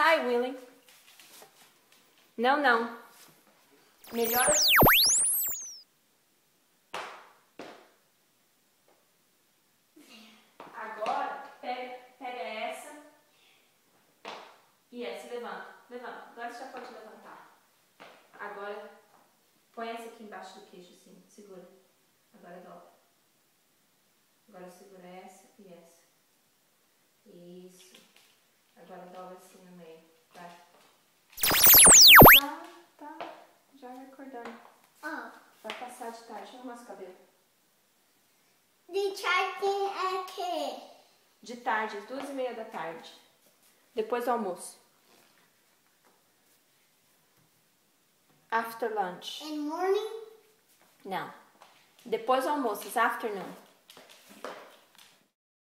Sai, Willy. Não, não. Melhor assim. Agora, pega essa e essa. Levanta, levanta. Agora você já pode levantar. Agora, põe essa aqui embaixo do queixo, assim. Segura. Agora dobra. Agora segura essa e essa. Isso. Agora dobra assim no meio. Vai. Tá. Já vai acordando. Vai passar de tarde. Deixa eu arrumar esse cabelo. De tarde é que? De tarde, às 2:30 da tarde. Depois do almoço. After lunch. In morning? Não. Depois do almoço, it's afternoon.